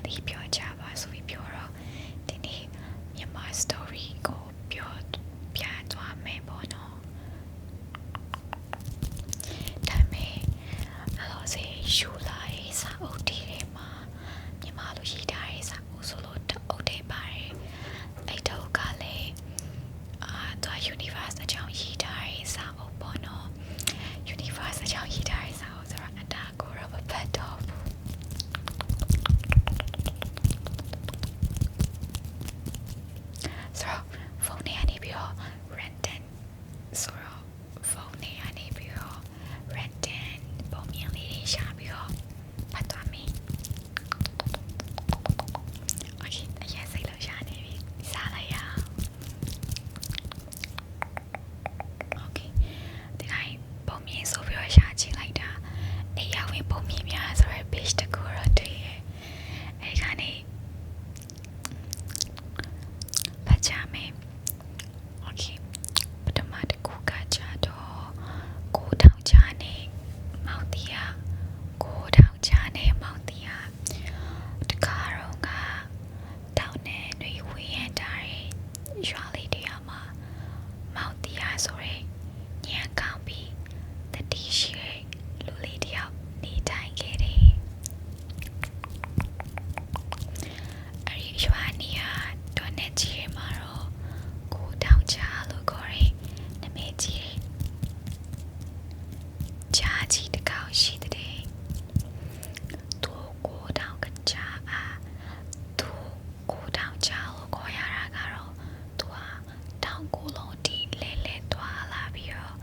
လေးပြောကြပါဆိုပြီးပြောတော့ဒီနေ့မြန်မာ story ကိုပြောပြသွားမယ်ပေါ့နော်ဒါပေမဲ့အဲ့တော့စေယူလာရေးစာအုပ်တွေမှာမြန်မာလိုရေးထားတဲ့စာအုပ်ဆိုလို့တအုပ်တွေပါတယ်အဲ့တော့ကလည်းသူက universe အကြောင်းရေးထားတဲ့စာအုပ်ပေါ့နော် universe အကြောင်းရေးထားတဲ့စာအုပ်ဆိုတော့အတားကိုတော့မဖတ်တော့ဘူးဆိုတော့ဖုန်းထဲကနေပြီးတော့ random ဆိုတော့ဖုန်းထဲကနေပြီးတော့ random ပုံမြင်လေးတွေရှာပြီးတော့ဖတ်သွားမယ်โอเคအရင်စိတ်လောက်ရှာနေပြီစားလိုက်ရအောင်โอเคဒီတိုင်းပုံမြင်ဆိုပြီးတော့ရှာကြည့်လိုက်တာအေးရဝင်ပုံမြင်များဆိုရယ် page တကူတော့တွေ့ရအဲ့ကနေဖတ်ကြမယ်โอเคပထမတစ်ခုကကြတော့ကိုထောင်ချာနေမောင်တီယာကိုထောင်ချာနေမောင်တီယာတခါတော့ကတောင်းနေတွေဝေးရတာရွာလေးတရားမှာမောင်တီယာဆိုရယ်ညံကောင်းပြီးတတိရှိတဲ့လူလေးတယောက်နေထိုင်ခဲ့တယ်အဲ့ဒီရွာနေရာတော့နေကြီးမှာတော့ကိုထောင်ချာလို့ခေါ်တဲ့နမည်ကြီးဂျာကြီးတစ်ကောင်ရှိတဲ့သူကိုထောင်ကကြာသူကိုထောင်ချာလို့ခေါ်ရတာကတော့သူဟာတောင်ကိုလုံးဒီလဲလဲသွားလာပြီးတော့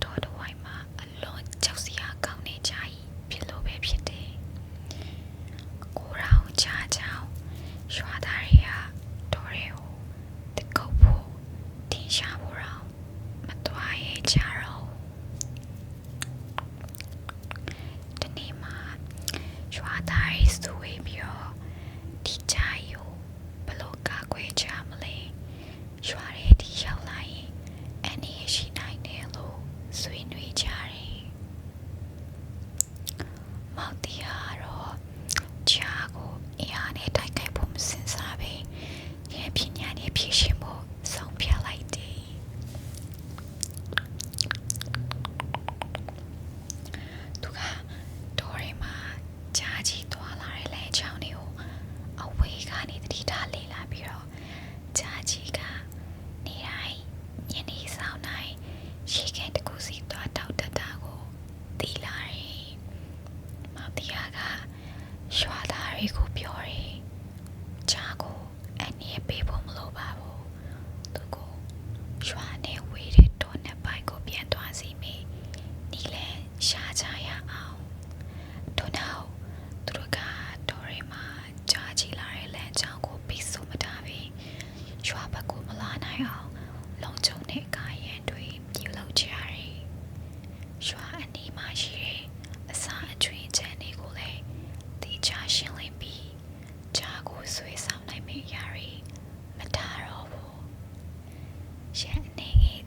တော်တော်ဝိုင်းမှာအလွန်ကြောက်စရာကောင်းနေကြ၏ဖြစ်လို့ပဲဖြစ်တယ်ကိုထောင်ချာကြောင့်ရွာသားတွေကတော်တွေကိုတကုတ်ဖို့တင်ရှာဖို့တော့မသွားရဲ့ကြတော့ဒီနေ့မှာရွာသားတွေစုဝေးပြီးတော့ဒီကြိုင်ကိုဘလို့ကာကွယ်ကြမလဲရွာတွေဒီရောက်လာရင်အနေရရှိနိုင်တယ်လို့ဆွေးနွေးကြတယ်မောင်တီဟာတော့ဂျာကိုအားနဲ့တိုက်ခိုက်ဖို့မစင်စားပဲဉာဏ်ပညာနဲ့ဖြည့်ရှင်ဖို့ဆုံးဖြတ်လိုက်တယ်သူကတော်ရီမှာဂျာကြီးသွားလာတဲ့လမ်းကြောင်းတွေကိုအဝေးကနေတတိထားလေ့လာပြီးတော့ဂျာကြီးကနေတိုင်းညနေဆောင်တိုင်းရေကန်တစ်ခုစီသွားတောက်တတာကိုတီးလာတယ်မောင်တီယာကရွာသားတွေကိုပြောတယ်ဂျာကိုအနေနဲ့ပေးဖို့မလိုပါဘူးသူကိုရွာနဲ့ဝေးတဲ့တောနဲ့ပိုင်းကိုပြန်သွားစီမယ်ဒီလဲရှားကြရအောင်တို့နောက်သူတို့ကတော်ရီမှာဂျာကြီးလာတဲ့လမ်းကြောင်းကိုပိတ်ဆို့မထားပဲရွာဘက်ကိုမလာနိုင်အောင်လုံခြုံတဲ့ကာရန်တွေပြုလုပ်ကြရတယ်ရွာအနီးမှာရှိတဲ့အစာအကျွေးချမ်းတွေကိုလည်းတေချာရှင်းလင်းပြီးဂျာကိုဆွေးဆောင်နိုင်မယ့်အရာတွေမထားတော့ဘူးရန်အနေငယ်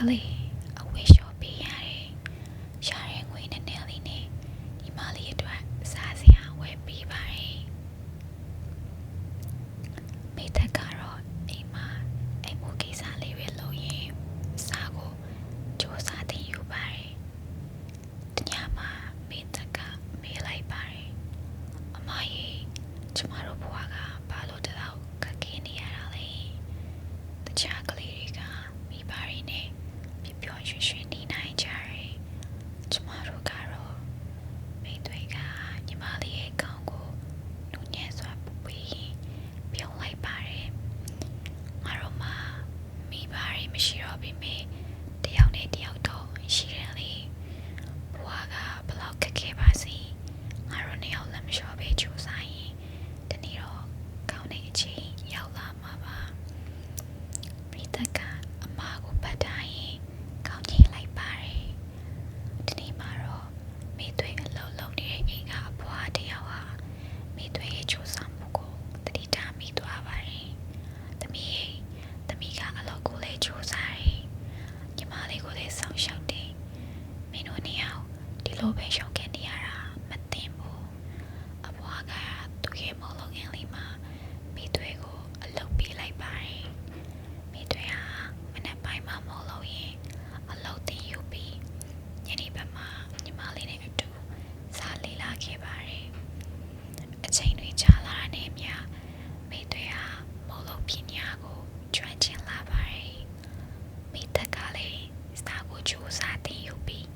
လေးအဝေးလျှော်ပေးရတယ်ရှားတဲ့ငွေနဲ့နယ်လေးနဲ့ညီမလေးအတွက်စားစရာဝယ်ပေးပါတယ်မိသက်ကတော့အိမ်မှာအိမ်မိုးကိစ္စလေးပဲလုပ်ရင်စားကိုစူးစမ်းတင်ယူပါတယ်တညမှာမိသက်ကမေးလိုက်ပါတယ်အမရေကျမတို့ဘဝကဘာလို့တလောက်ခက်ခဲနေရတာလဲတခြားကလေးတွေကမိဘတွေနဲ့ပျော်ရွှင်ရွှင်နေနိုင်ကြတယ်ကျမတို့ကတော့မိတွေကညီမလေးရဲ့ခေါင်းကိုနူးညံ့စွာပူပေးရင်ပြုံးလိုက်ပါတယ်ငါတို့မှမိဘတွေမရှိတော့ပြီမေတယောက်နဲ့တယောက်တော့ရှိတယ်လေဘဝကဘလောက်ခက်ခဲပါစေငါတို့နှစ်ယောက်လည်းမလျှော့ပဲကြိုးစားရင်တနေ့တော့ကောင်းတဲ့အချိန်ရောက်လာမှာပါမိသက်ကအမကိုပတ်တိုင်းရင်ကောင်းကြီးလိုက်ပါတယ်ဒီနေ့မှာတော့မိသွေးအလုံးလုံးနေတဲ့အိမ်ကအဘွားတယောက်ဟာမိသွေးရဲ့ကြိုးစားမှုကိုတတိထားမိသွားပါတယ်သမီးကအလောက်ကိုလည်းကြိုးစားတယ်ညီမလေးကိုလည်းဆောင်ရှောက်တယ်မင်းတို့နှစ်ယောက်ဒီလိုပဲရှောင်ခဲ့နေရတာမသိဘူးအဘွားကသူ့ရဲ့မော်လုံးငယ်လေးမှာမိသွေးကိုအလုပ်ပေးလိုက်ပါတယ်မိသွေးဟာမနေ့ပိုင်းမှာမော်လုံးရင်အလုပ်တင်ယူပြီးညနေဘက်မှာညီမလေးနဲ့အတူစားလေ့လာခဲ့ပါတယ်အချိန်တွေကြာလာတဲ့ညမိသွေးဟာမော်လုံးပညာကိုကျွမ်းကျင်လာပါတယ်မိသက်ကလည်းစားကိုကြိုးစားတင်ယူပြီး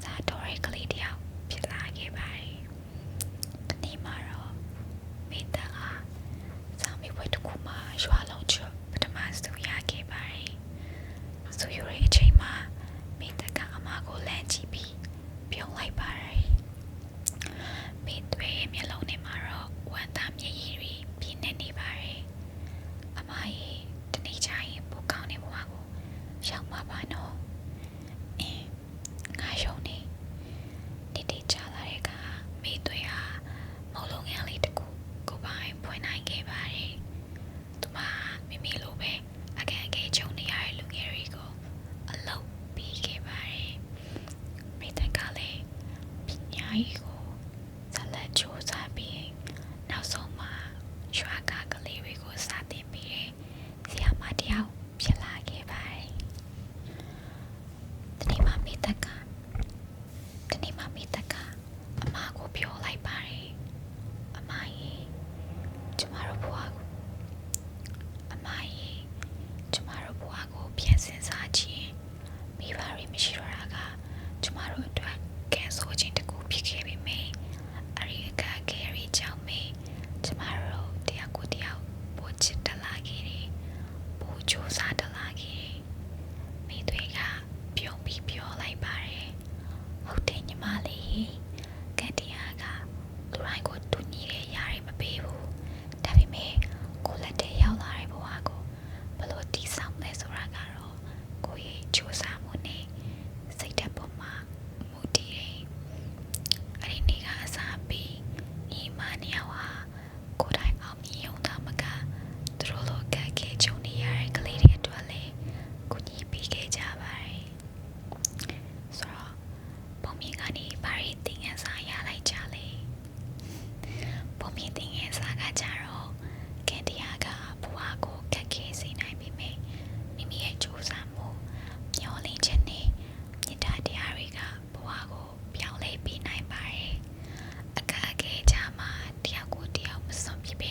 စားတော်ရဲ့ကလေးတယောက်ဖြစ်လာခဲ့ပါတယ်ဒီနေ့မှာတော့မိသက်ဟာစာမေးပွဲတစ်ခုမှာရွာလုံးချပထမဆုံးရခဲ့ပါတယ်ဆိုရတဲ့အချိန်မှာမိသက်ကအမကိုလမ်းကြည့်ပြီးပြုံးလိုက်ပါတယ်မိသွေးရဲ့မျက်လုံးထဲမှာတော့ဝမ်းသာမျက်ရည်တွေပြည့်နေနေပါတယ်အမရဲ့တနေ့ကျရင်ပိုကောင်းတဲ့ဘဝကိုရောက်မှာပါနော်ငါယုံနေနေ့တကြာလာတဲ့အခါမိသွေးဟာမော်လုံးငယ်လေးတစ်ခုကိုပိုင်ဖွင့်နိုင်ခဲ့ပါတယ်သူမမိမိလိုပဲအခက်အခဲကြုံနေရတဲ့လူငယ်တွေကိုအလုပ်ပေးခဲ့ပါတယ်မိသက်ကလည်းပညာရေးကိုဆက်လက်ကြိုးစားပြီးနောက်ဆုံးမှာရွာကလေးတွေကိုစတင်ပြီးဆရာမတယောက်ဖြစ်လာခဲ့ပါတယ်ဒီနေ့မှမိသက်ကအမကိုပြောလိုက်ပါတယ်အမရေကျမတို့ဘဝကိုပြန်စင်စားခြင်းမိဘတွေမရှိတော့တာကကျမတို့အတွက်ကဲဆိုခြင်းတကူဖြစ်ခဲ့ပြီမေအရိကကယ်ရီကြောင့်မေကျမတို့တယောက်ကိုတယောက်ပို့ချစ်တလာခဲ့တယ်ပို့ကြိုးစားတလာခဲ့တယ်မိတွေကပြုံးပြီးပြောလိုက်ပါတယ်ဟုတ်တယ်ညီမလေးကက်တီယာကလူတိုင်းကိုတူညီတဲ့ຢာတွေမပေးဘူးဒါပေမဲ့ကိုလက်ထဲရောက်လာတဲ့ဘဝကိုဘယ်လိုတည်ဆောက်လဲဆိုတာကတော့ကိုရဲ့ကြိုးစားမှုနဲ့စိတ်ဓာတ်ပေါ်မှာမူတည်တယ်အဲ့ဒီနေ့ကအစားပြီးညီမနှစ်ယောက်ဟာကိုယ်တိုင်အောင်မြင်ရုံသာမကသူတို့လိုကက်ခဲကြုံနေရတဲ့ကလေးတွေအတွက်လည်းကိုကြီးပေးခဲ့ကြပါတယ်ဆိုတော့ပုံမြင်ကနေဘာတွေသင်ခန်းစာရလိုက်ကြလဲပုံမြင်သင်ခန်းစာကကြတော့ကင်တီယာကဘဝကိုခက်ခဲစေနိုင်ပေမဲ့မိမိရဲ့ကြိုးစားမှုမျှော်လင့်ချက်နဲ့မေတ္တာတရားတွေကဘဝကိုပြောင်းလဲပေးနိုင်ပါတယ်အခက်အခဲကြမှာတယောက်ကိုတယောက်မစွန့်ပစ်ဘဲ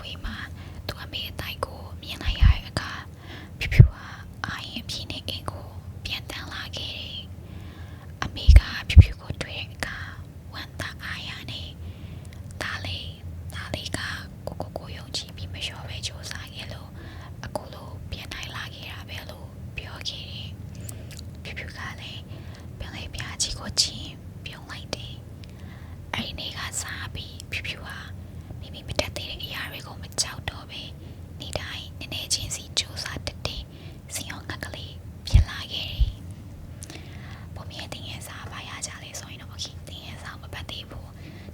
ဝေးမှာသူအမေအတိုင်းကိုမြင်လိုက်ရတဲ့အခါဖြူဖြူဟာအာရင်ပြင်းနေအိမ်ကိုပြန်တန်းလာခဲ့တယ်အမေကဖြူဖြူကိုတွေ့တဲ့အခါဝမ်းသာအားရနေဒါလေးကကိုယုံကြည်ပြီးမလျှော့ပဲကြိုးစားခဲ့လို့အခုလိုပြန်နိုင်လာခဲ့တာပဲလို့ပြောခဲ့တယ်ဖြူဖြူကလည်းပြန်လေပြားကြီးကိုချင်းပြုံးလိုက်တယ်အဲ့ဒီနေ့ကစားပြီးဖြူဖြူဟာမိမိမတက်သေးတဲ့အရာတွေကိုမကြောက်တော့ပဲနေတိုင်းနည်းနည်းချင်းစီကြိုးစားတက်တယ်စီအောင်ငါကလေးဖြစ်လာခဲ့တယ်ပုံမြင်တင်ရဲ့စားပါရကြလေဆိုရင်တော့โอเคတင်ရဲ့စားမပတ်သေးဘူး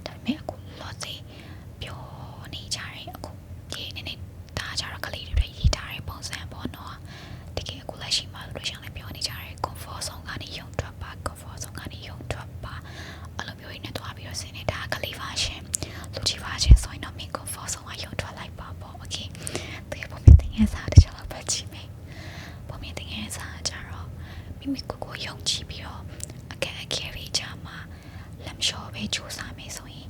ဒါပေမဲ့အခုလော့စေပြောနေကြတယ်အခုဒီနည်းနည်းဒါကြတော့ကလေးတွေရေးထားတဲ့ပုံစံပေါ့နော်တကယ်အခုလက်ရှိမှာလို့ရှောင်းလည်းပြောနေကြတယ် comfort zone ကနေရုံထွက်ပါ comfort zone ကနေရုံထွက်ပါအဲ့လိုမျိုးရင်းနဲ့တွားပြီးတော့ဆင်းနေတာကလေးပါရှင်လူကြီးပါရှင်ဆိုရင်တော့မင်း comfort zone ကရုံထွက်လိုက်ပါပေါ့ okay တကယ်ပုံမြင်တင်ရဲ့စားတခြားတော့ပတ်ကြည့်မယ်ပုံမြင်တင်ရဲ့စားကြတော့မိမိကိုယုံကြည်ပြီးတော့အခက်အခဲတွေကြားမှာလက်မလျှော့ပဲကြိုးစားမယ်ဆိုရင်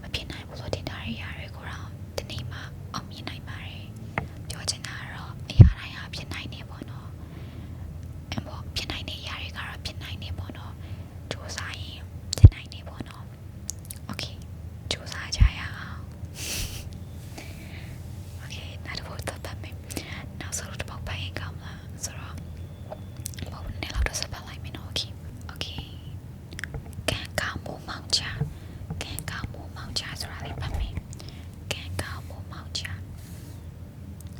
မဖြစ်နိုင်ဘူးလို့တင်ထားရတဲ့ကိုတော့ဒီနေ့မှအောင်မြင်နိုင်ပါတယ်ပြောချင်တာကတော့အရာတိုင်းဟာဖြစ်နိုင်နေပေါ့နော်အမေဖြစ်နိုင်တဲ့ຢာတွေကတော့ဖြစ်နိုင်နေပေါ့နော်ကြိုးစားရင်ဖြစ်နိုင်နေပေါ့နော်โอเคကြိုးစားကြရအောင်โอเคနောက်တစ်ပုဒ်သတ်ပတ်မယ်နောက်ဆုံးတစ်ပုဒ်ပိုင်ကောင်းလားဆိုတော့ဘုံနဲ့လောက်တော့စပတ်လိုက်မယ်နော်โอเคကန်ကောင်းမိုးမောင်ချကန်ကောင်းမိုးမောင်ချဆိုတာလေးပတ်မယ်ကန်ကောင်းမိုးမောင်ချ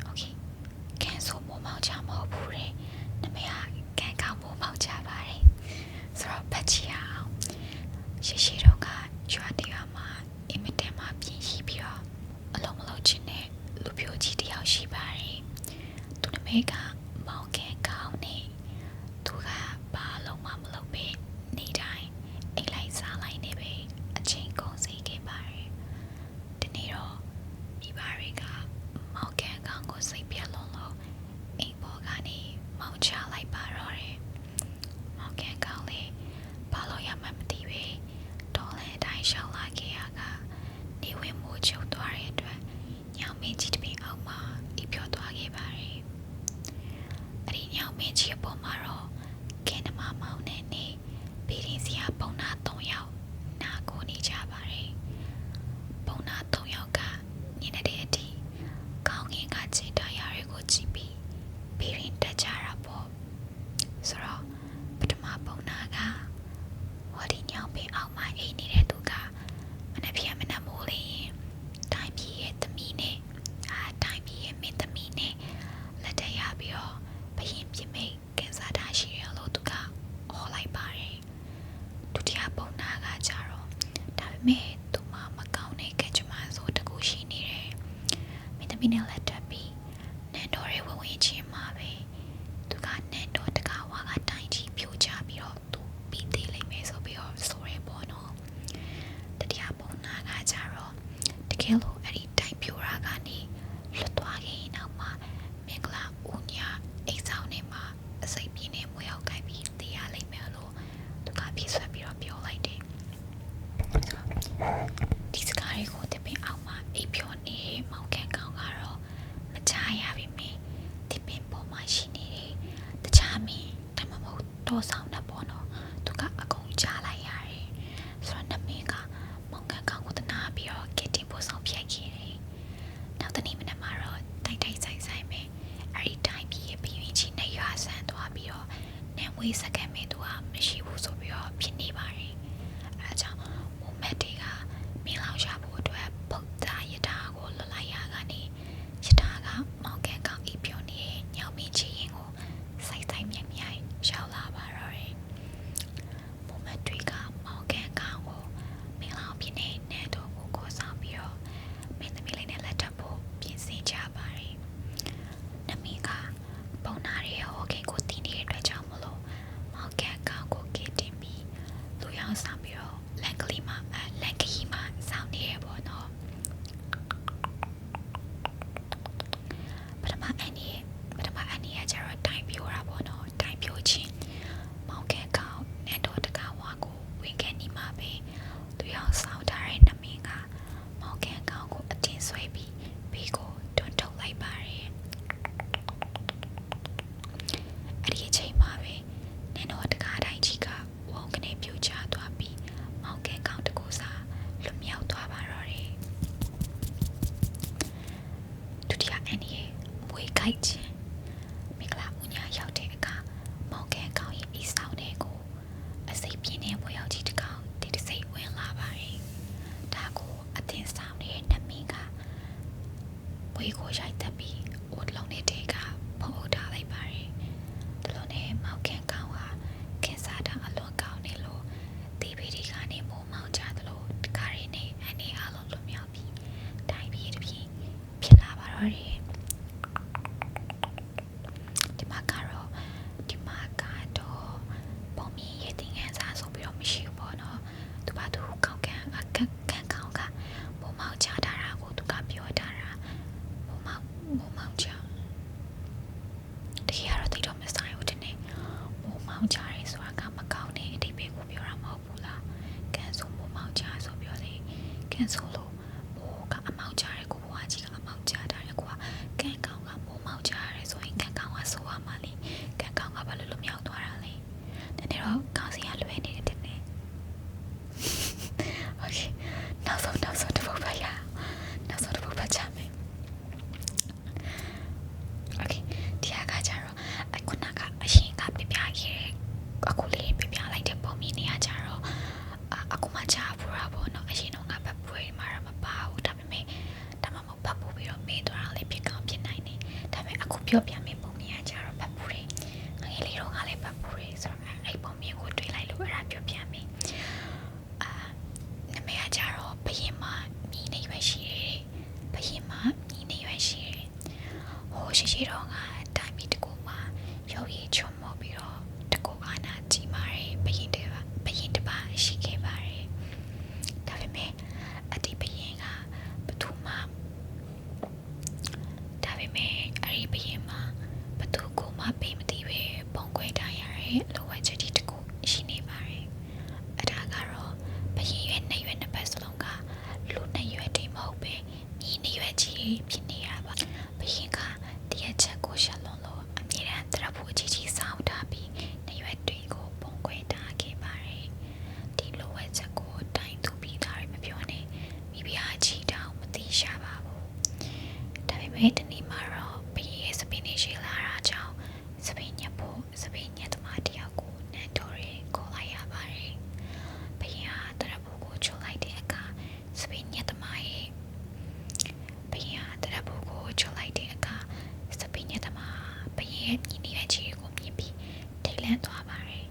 โอเคကန်ဆိုမိုးမောင်ချမဟုတ်ဘူးတဲ့နမေကကန်ကောင်းမိုးမောင်ချပါတယ်ဆိုတော့ပတ်ချအောင်ရှိတော့ကကျွာတရားမှာအင်မတန်မှပြင်းရှိပြီးတော့အလုံးမလုံးချင်းနဲ့လူပြိုကြီးတယောက်ရှိပါတယ်သူနမေကမောင်ကန်ကောင်းနေသူကဘာလုံးမလုပ်ပဲနေတိုင်းအိမ်လိုက်စားလိုက်နေပဲအချိန်ကုန်စေခဲ့ပါတယ်ဒီနေ့တော့မိဘတွေကမောင်ကန်ကောင်းကိုစိတ်ပြတ်လုံးလို့အိမ်ပေါ်ကနေမောင်ချလိုက်ပါတော့တယ်မောင်ကန်ကောင်းလေဘာလို့ရမှမသိပဲတော်လည်းအတိုင်းရှောင်လာခဲ့ရကနေဝင်မိုးချုပ်သွားတဲ့အတွက်ညောင်မင်းကြီးတပင်အောက်မှာအိပ်ပျော်သွားခဲ့ပါတယ်အဲ့ဒီညောင်မင်းကြီးအပေါ်မှာတော့ကဲနမမောင်နဲ့နေဗီရင်စီယာပုံနာ3ယောက်နာကိုနေကြပါတယ်ပုံနာ3ယောက်ကညနေတဲ့အထိကောင်းငင်ကခြေတော်ရတွေကိုကြည့်ပြီးဗီရင်တက်ကြတာပေါ့ဆိုတော့ပထမပုံနာကဟောဒီညောင်ပင်အောက်မှာအိပ်နေတဲ့သူကမနှက်ပြမနှက်မိုးလေးတိုင်းပြည်ရဲ့သမီးနဲ့တိုင်းပြည်ရဲ့မင်းသမီးနဲ့လက်ထက်ရပြီးတော့ဘရင်ပြမိတ်ကန်စားတာရှိရလို့သူကဟောလိုက်ပါတယ်ဒုတိယပုံနာကကြတော့ဒါပေမဲ့သူမမကောင်းတဲ့ကကြမ္မာဆိုတကူရှိနေတယ်မင်းသမီးနဲ့လက်ထပ်ပြီးနန်းတော်ရဲ့ဝဝင်ချင်းမှာပဲသူကနန်းတော်တကားဝါကတိုင်းကြီးပြိုချပြီးတော့သူပြီးသေးလိမ့်မယ်ဆိုပြီးတော့ဆိုရဲပေါ့နော်တတိယပုံနာကကြတော့တကယ်လို့အဲ့ဒီတိုင်းပြိုတာကနေလွတ်သွားခဲ့ရင်တော့မှမင်္ဂလာဦးညာအိမ်ဆောင်ထဲမှာအစိပ်ပြင်းနဲ့မွေးရောက်ကိုက်ပြီးတေးရလိမ့်မယ်လို့သူကပြေးဆွဲပြီးတော့ပြောလိုက်တယ်ဒီစကားတွေကိုတပင်အောင်မှာအိပ်ပျော်နေတဲ့မောင်ကန်ကောင်ကတော့မချရပြီမင်းဒီပင်ပေါ်မှာရှိနေတဲ့တခြားမင်းတမမဟုတ်တော့ဆောင်တဲ့ပေါ့နော်သူကအကုန်ချလိုက်ရတယ်ဆိုတော့နမင်းကမောင်ကန်ကောင်ကိုတနာပြီးတော့ကစ်တင်ပို့ဆောင်ဖြတ်ခဲ့တယ်နောက်တနေ့မနက်မှာတော့တိုက်ဆိုင်ပဲအဲ့ဒီတိုင်းပြည်ရဲ့ပြည်ဝင်ချင်းနဲ့ရွာဆန်းသွားပြီးတော့နံဝေးစကန်မဲ့သူကမရှိဘူးဆိုပြီးတော့ဖြစ်နေပါတယ်အဲဒါကြောင့်မိုးမက်တွေကမင်းလောက်ရဖို့အတွက်ဗုဒ္ဓယထာကိုလွတ်လိုက်ရကနေယထာကမောင်ကန်ကောင်အိပ်ပျော်နေတဲ့ညောင်မင်းချီရင်ကိုစိုက်မြိုင်ရောက်လာပါတော့တယ်မိုးမက်တွေကမောင်ကန်ကောင်ကိုမင်းလောက်ပြင်းနေနဲ့တော့ကိုခေါ်ဆောင်ပြီးတော့မင်းသမီးလေးနဲ့လက်ထပ်ဖို့ပြင်ဆင်ကြပါတယ်နမီကပုံနာရဲ့ဟောခင်ကိုတင်းနေတဲ့အတွက်ကြောင့်မလို့မောင် တိယအန်ဒီရဲ့မွေခိုက်ခြင်းမင်္ဂလာဦးညာရောက်တဲ့အခါမောင်ကန်ကောင်းရဲ့အိဆောင်တဲ့ကိုအစိပ်ပြင်းတဲ့မွေရောက်ကြီးတစ်ကောင်ဒီတစ်စိပ်ဝင်လာပါတယ်ဒါကိုအတင်းဆောင်တဲ့နမင်းကမွေကိုရိုက်တက်ပြီးအိုးလုံးနဲ့တဲကဖုံးအုပ်ထားလိုက်ပါတယ်ဒီလိုနဲ့မောင်ကန်ကောင်းဟာခင်စားတာအလွန်ကောင်းနေလို့ဒီဗီဒီကနေမိုးမောင်ကြသလိုတကားရင်းနဲ့အနေအားလုံးလွတ်မြောက်ပြီးတိုင်းပြည်တစ်ပြည်ဖြစ်လာပါတော့တယ်ဒီမှာကတော့ပုံမြင်ရတဲ့ငန်းစားဆိုပြီးတော့မရှိဘူးပေါ့နော်သူဘာသူကောက်ကန်ကန်ကောင်းကမိုးမောင်ချထားတာကိုသူကပြောထားတာမိုးမောင်ချတကယ်ကတော့တိတော့မဆိုင်ဘူးတဲ့မိုးမောင်ချရဲဆိုတာကမကောင်းတဲ့အတိတ်ပဲကိုပြောတာမဟုတ်ဘူးလားကန်ဆိုမိုးမောင်ချဆိုပြောလေကန်ဆိုလို့မိုးကအမောင်ချရဲကိုဘွားကြီးကအမောင်ချထားတယ်ကွာကန်ကောင်းကမိုးမောင်ချရဲဆိုရင်ကန်ကောင်းကဆိုရမှာလေကန်ကောင်းကဘာလို့လွတ်မြောက်သွားတာလဲနည်းနည်းတော့ကောင်းစီရလွယ်နေတယ်တဲ့โอเคနောက်ဆုံးတစ်ပုဒ်ပါရနောက်ဆုံးတစ်ပုဒ်ပါချမယ်โอเคဒီကကြတော့ခုနကအရင်ကပြပြခဲ့အခုလေးပြပြလိုက်တဲ့ပုံမြင်နေရကြတော့အခုမှချပူတာပေါ့နော်အရင်တော့ငါဘက်ပွေးမှာမပါဘူးဒါပေမဲ့ဒါမှမဟုတ်ဘက်ပူပြီးတော့မေးသွားတာလေးဖြစ်ကောင်းဖြစ်နိုင်တယ်ဒါပေမဲ့အခုပြောပြမယ်ပုံမြင်ရကြတော့ဘက်ပူတယ်ငယ်လေးတော့ငါလည်းဘက်ပူတယ်ဆိုတော့အဲ့ပုံမြင်ကိုတွေးလိုက်လို့အဲ့ဒါပြောပြမယ်နမေကကြတော့ဘယင်မမြည်နေရွယ်ရှိတယ်ဘယင်မမြည်နေရွယ်ရှိတယ်ဟိုရှိတော့ငါတိုင်းပြည်တကူမှာရုပ်ရည်ချုံမောပြီးတော့တကူအာနာကြီးမာတယ်ဘယင်တပါရှိခဲ့ပါတယ်ဒါပေမဲ့အဒီဘယင်ကဘသူမှဒါပေမဲ့အဲ့ဒီဘယင်မှာဘသူကိုမှပေးမသိပဲပုံခွဲထားရတဲ့လိုဝက်ချက်တကူရှိနေပါတယ်အဲ့ဒါကတော့ဘယင်ရဲ့နှစ်ရွက်နှစ်ပတ်စလုံးကလူနှစ်ရွက်တည်းမဟုတ်ပဲမြည်နှစ်ရွက်ကြီးဖြစ်နေရပါဘယင်ကတရက်ချက်ကိုရှလုံးလို့အမြဲတမ်းတရဖို့ကြီးစောင်းထားပြီးနှစ်ရွက်တွေကိုပုံခွဲထားခဲ့ပါတယ်ဒီလိုဝက်ချက်ကိုတိုင်းသူပြီးသားတွေမပြောနဲ့မိဖုရားကြီးတောင်မသိရှာပါဘူးဒါပေမဲ့ဒီနေ့မှာတော့ဘယင်ရဲ့စပင်းနေရှိလာတာကြောင့်စပင်းညက်သမားတယောက်ကိုနန်တော်ရဲခေါ်လိုက်ရပါတယ်ဘယင်ဟာတရဖို့ကိုချိုးလိုက်တဲ့အခါစပင်းညက်သမားရဲ့ဘယင်ဟာတရဖို့ကိုချိုးလိုက်တဲ့အခါစပင်းညက်သမားဘယင်ရဲ့မြင်နေတဲ့ခြေကိုမြင်ပြီးထိတ်လန့်သွားပါတယ်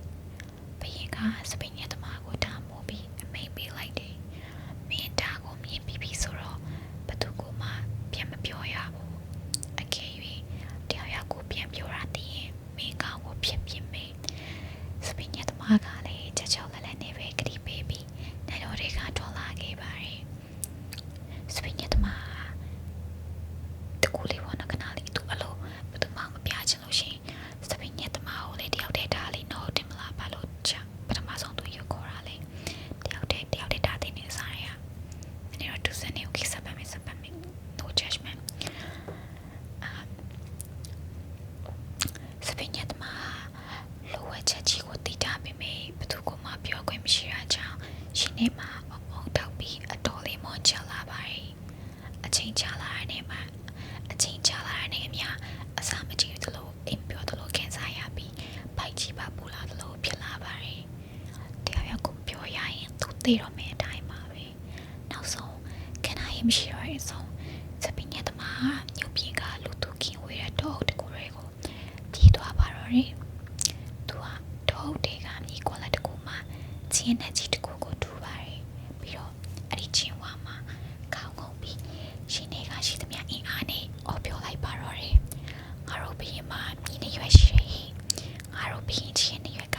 ဘယင်ကစပင်းညက်သမားကိုတားမိုးပြီးအမိန်ပေးလိုက်တယ်မင်းတားကိုမြင်ပြီးဆိုတော့ဘသူကမှပြန်မပြောရဘူးအကယ်၍တရားရကိုပြန်ပြောရတဲ့မင်းကောင်းကိုဖြစ်ဖြစ်မယ်စပင်းညက်သမားကလည်းချက်ချောက်လက်လက်နဲ့ပဲကတိပေးပြီးနိုင်တော်တွေကထွက်လာခဲ့ပါတယ်စပင်းညက်သမားတကူလေးဘောနကနာလေးသူအလိုဘသူမှမပြချင်လို့ရှိရင်စပင်းညက်သမားကိုလည်းတယောက်တည်းထားလေးတော့တင်မလားဘာလို့ချပထမဆုံးသူရုပ်ခေါ်တာလေတယောက်တည်းထားတဲ့နေစားရအနေတော့သူစနေကိုကိစ္စပါမယ် no judgment စပင်းညက်သမားလိုဝက်ချက်ကြီးကိုတည်ထားပေမဲ့ဘသူကမှပြောခွင့်မရှိတာကြောင့်ရှင်နေမှာအုံတောက်ပြီးအတော်လေးမောချလာပါတယ်အချိန်ချလာတဲ့နေမှာအမြအစာမကြည့်သလိုအိမ်ပြောသလိုခံစားရပြီးဘိုက်ကြီးပါပူလာသလိုဖြစ်လာပါတယ်တရားရောက်ကိုပြောရရင်သူသိတော့မယ်အတိုင်းပါပဲနောက်ဆုံးခဏရေးမရှိတော့တဲ့အဆုံးစပင်းညက်သမားညုပ်ပြင်ကလူသူကင်းဝေးတဲ့တော့တကူတွေကိုပြေးသွားပါတော့တယ်သူကတော့တေကမြေကွာလက်တကူမှာချင်းနဲ့ကြီးတကူကိုတူပါတယ်ပြီးတော့အဲ့ဒီချင်းဝါမှာခေါင်းငုံပြီးရှင်တွေကရှိသမျှအင်အားနဲ့အော်ပြောလိုက်ပါတော့တယ်ငါတို့ဘရင်မှာမြင်းနေရွက်ရှိငါတို့ဘရင်ချင်းနေရွက်က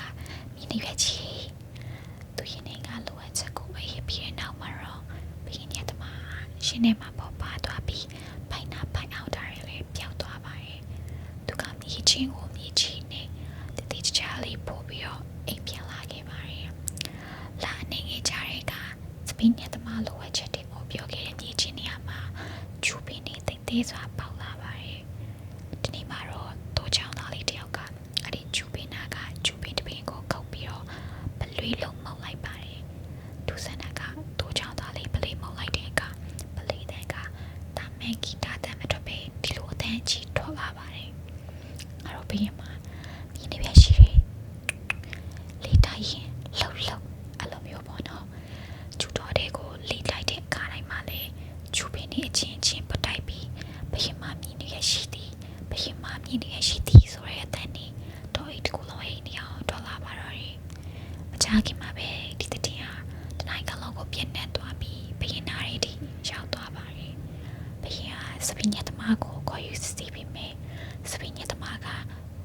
မြင်းနေရွက်ကြီးသူရင်နေကလိုအပ်ချက်ကိုအေးပြီးတဲ့နောက်မှာတော့ဘရင်ညက်သမားရှင်နေမှာပေါ်ပါသွားပြီးပိုင်အောင်တာရလေပျောက်သွားပါတယ်သူကမြည်ချင်းကိုမြည်ချင်းနဲ့တတိချာလေးပို့ပြီးတော့အိမ်ပြန်လာခဲ့ပါတယ်လာနေကြတဲ့ကစပင်းညက်သမားလိုအပ်ချက်တွေကိုပြောခဲ့တဲ့မြည်ချင်းနေရာမှာကျူပင်းနေတိတ်သေးစွာပေါက်လာပါတယ်ဒီနေ့မှာတော့တိုးချောင်းသားလေးတယောက်ကအဲ့ဒီကျူပင်းနာကကျူပင်းတပင်းကိုခုတ်ပြီးတော့ပလွေးလုံးမောက်လိုက်ပါတယ်ဒူဆန္ဒကတိုးချောင်းသားလေးပလေးမောက်လိုက်တဲ့အခါပလေးတဲ့ကတာမဲဂီတာတမ်းမထွက်ပဲ န်ကြီးထွက်လာပါတယ်အဲ့တော့ဘုရင်မှာမြင်နေပြရှိတယ်လေတိုက်ရင်လှုပ်အဲ့လိုမျိုးပေါ့နော်ကျူတော်တဲ့ကိုလေတိုက်တဲ့အခါတိုင်းမှာလေကျူပင်းနေအချင်းချင်းပတ်တိုက်ပြီးဘုရင်မှာမြင်နေရရှိသည်ဘုရင်မှာမြင်နေရရှိသည်ဆိုရဲအတန်နေတော့အိတ်တကူလုံးအိတ်နေအောင်ထွက်လာပါတော့တယ်မချခင်မှာပဲဒီတည်ဟာတနိုင်ကလုံးကိုပြည့်နေသွားပြီးဘုရင်နာရီတီရောက်သွားပါတယ်ဘုရင်ဟာစပင်းညက်သမားကိုခေါ်ယူစစ်ဆေးပြီးမယ်စပင်းညက်သမားက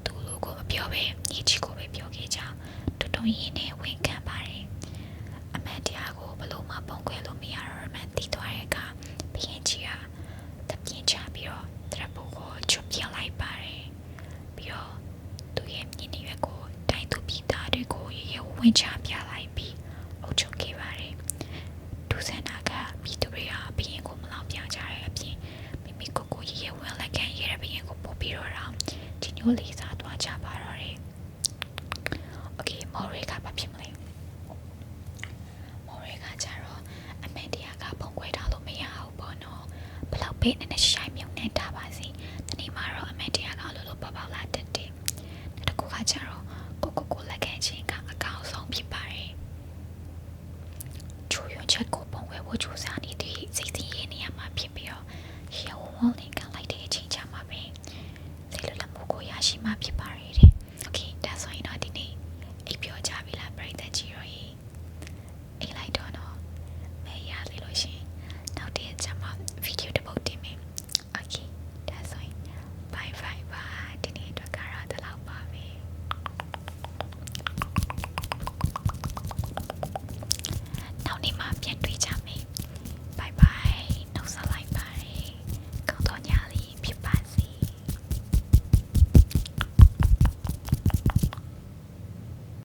သူ့လူကိုမပြောပဲညီချီကိုပဲပြောခဲ့ကြောင်းတူတုံးရင်နဲ့ဝန်ခံပါတယ်အမှန်တရားကိုဘလို့မှပုံခွဲလို့မရတော့မှန်သိသွားတဲ့အခါဘုရင်ကြီးဟာတပြင်းချပြီးတော့တရပူကိုချုပ်ပြလိုက်ပါတယ်ပြီးတော့သူရဲ့မြင်းရွက်ကိုတိုင်းသူပြည်သားတွေကိုရေဝင်ချပြလိုက်ပြီးအုပ်ချုပ်ခဲ့ပါတယ်ဒုစန္ဒာကပြည်သူတွေဟာဘုရင်ကိုမလောက်ပြကြတဲ့အပြင်မိမိကိုယ်ကိုရေဝင်လက်ခံရတဲ့ဘုရင်ကိုပို့ပြီးတော့ဒီညိုလေးစား